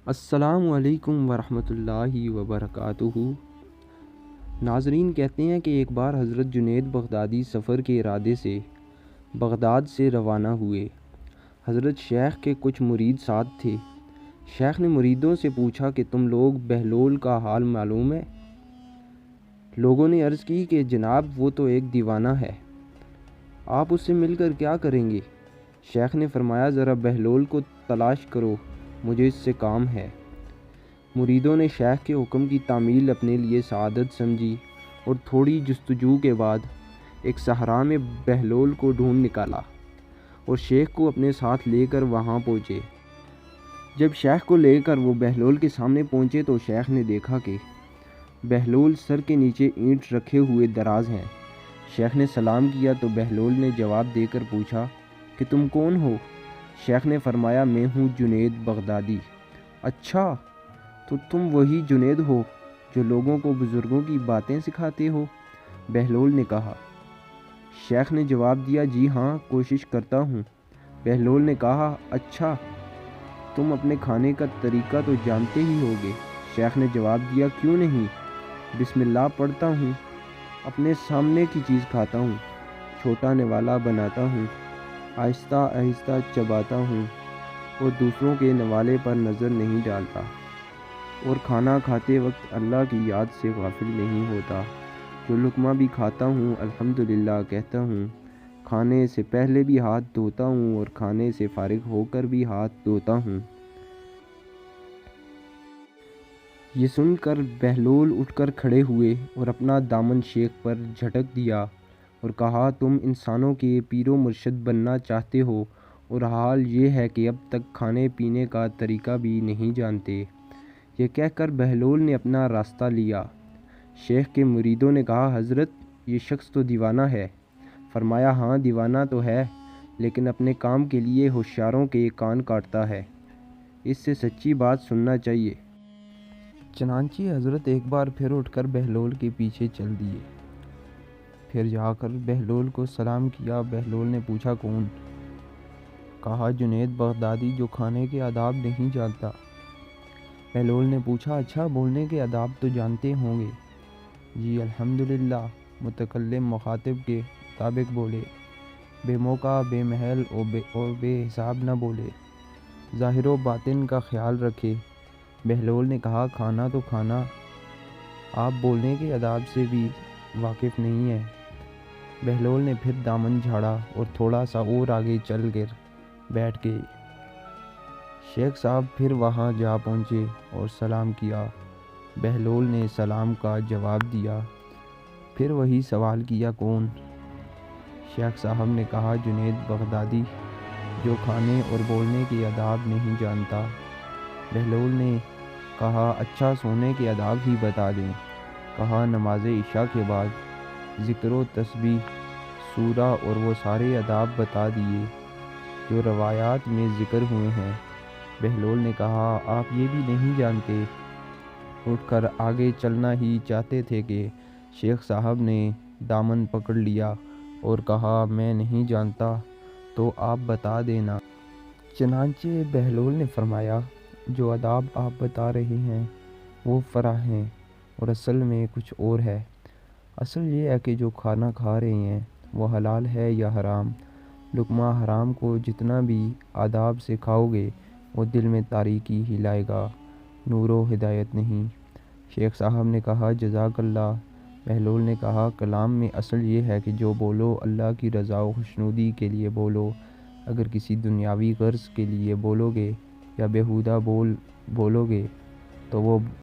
السلام علیکم ورحمۃ اللہ وبرکاتہ۔ ناظرین، کہتے ہیں کہ ایک بار حضرت جنید بغدادی سفر کے ارادے سے بغداد سے روانہ ہوئے۔ حضرت شیخ کے کچھ مرید ساتھ تھے۔ شیخ نے مریدوں سے پوچھا کہ تم لوگ بہلول کا حال معلوم ہے؟ لوگوں نے عرض کی کہ جناب وہ تو ایک دیوانہ ہے، آپ اس سے مل کر کیا کریں گے؟ شیخ نے فرمایا ذرا بہلول کو تلاش کرو، مجھے اس سے کام ہے۔ مریدوں نے شیخ کے حکم کی تعمیل اپنے لیے سعادت سمجھی اور تھوڑی جستجو کے بعد ایک صحرا میں بہلول کو ڈھونڈ نکالا اور شیخ کو اپنے ساتھ لے کر وہاں پہنچے۔ جب شیخ کو لے کر وہ بہلول کے سامنے پہنچے تو شیخ نے دیکھا کہ بہلول سر کے نیچے اینٹ رکھے ہوئے دراز ہیں۔ شیخ نے سلام کیا تو بہلول نے جواب دے کر پوچھا کہ تم کون ہو؟ شیخ نے فرمایا میں ہوں جنید بغدادی۔ اچھا، تو تم وہی جنید ہو جو لوگوں کو بزرگوں کی باتیں سکھاتے ہو؟ بہلول نے کہا۔ شیخ نے جواب دیا جی ہاں، کوشش کرتا ہوں۔ بہلول نے کہا اچھا، تم اپنے کھانے کا طریقہ تو جانتے ہی ہوگے؟ شیخ نے جواب دیا کیوں نہیں، بسم اللہ پڑھتا ہوں، اپنے سامنے کی چیز کھاتا ہوں، چھوٹا نوالا بناتا ہوں، آہستہ آہستہ چباتا ہوں اور دوسروں کے نوالے پر نظر نہیں ڈالتا، اور کھانا کھاتے وقت اللہ کی یاد سے غافل نہیں ہوتا۔ جو لقمہ بھی کھاتا ہوں الحمدللہ کہتا ہوں، کھانے سے پہلے بھی ہاتھ دھوتا ہوں اور کھانے سے فارغ ہو کر بھی ہاتھ دھوتا ہوں۔ یہ سن کر بہلول اٹھ کر کھڑے ہوئے اور اپنا دامن شیخ پر جھٹک دیا اور کہا تم انسانوں کے پیر و مرشد بننا چاہتے ہو اور حال یہ ہے کہ اب تک کھانے پینے کا طریقہ بھی نہیں جانتے۔ یہ کہہ کر بہلول نے اپنا راستہ لیا۔ شیخ کے مریدوں نے کہا حضرت یہ شخص تو دیوانہ ہے۔ فرمایا ہاں دیوانہ تو ہے، لیکن اپنے کام کے لیے ہوشیاروں کے کان کاٹتا ہے، اس سے سچی بات سننا چاہیے۔ چنانچہ حضرت ایک بار پھر اٹھ کر بہلول کے پیچھے چل دیے۔ پھر جا کر بہلول کو سلام کیا۔ بہلول نے پوچھا کون؟ کہا جنید بغدادی جو کھانے کے آداب نہیں جانتا۔ بہلول نے پوچھا اچھا، بولنے کے آداب تو جانتے ہوں گے؟ جی الحمدللہ۔ متکلم مخاطب کے مطابق بولے، بے موقع بے محل اور بے حساب نہ بولے، ظاہر و باطن کا خیال رکھے۔ بہلول نے کہا کھانا تو کھانا، آپ بولنے کے آداب سے بھی واقف نہیں ہیں۔ بہلول نے پھر دامن جھاڑا اور تھوڑا سا اور آگے چل کر بیٹھ گئے۔ شیخ صاحب پھر وہاں جا پہنچے اور سلام کیا۔ بہلول نے سلام کا جواب دیا، پھر وہی سوال کیا کون؟ شیخ صاحب نے کہا جنید بغدادی جو کھانے اور بولنے کے آداب نہیں جانتا۔ بہلول نے کہا اچھا، سونے کے آداب ہی بتا دیں۔ کہا نماز عشاء کے بعد ذکر و تسبیح، سورہ اور وہ سارے آداب بتا دیے جو روایات میں ذکر ہوئے ہیں۔ بہلول نے کہا آپ یہ بھی نہیں جانتے؟ اٹھ کر آگے چلنا ہی چاہتے تھے کہ شیخ صاحب نے دامن پکڑ لیا اور کہا میں نہیں جانتا، تو آپ بتا دینا۔ چنانچہ بہلول نے فرمایا جو آداب آپ بتا رہے ہیں وہ فرع ہیں اور اصل میں کچھ اور ہے۔ اصل یہ ہے کہ جو کھانا کھا رہے ہیں وہ حلال ہے یا حرام۔ لقمہ حرام کو جتنا بھی آداب سے کھاؤ گے وہ دل میں تاریکی ہی لائے گا، نور و ہدایت نہیں۔ شیخ صاحب نے کہا جزاک اللہ۔ بہلول نے کہا کلام میں اصل یہ ہے کہ جو بولو اللہ کی رضا و خوشنودی کے لیے بولو، اگر کسی دنیاوی غرض کے لیے بولو گے یا بیہودہ بولو گے تو وہ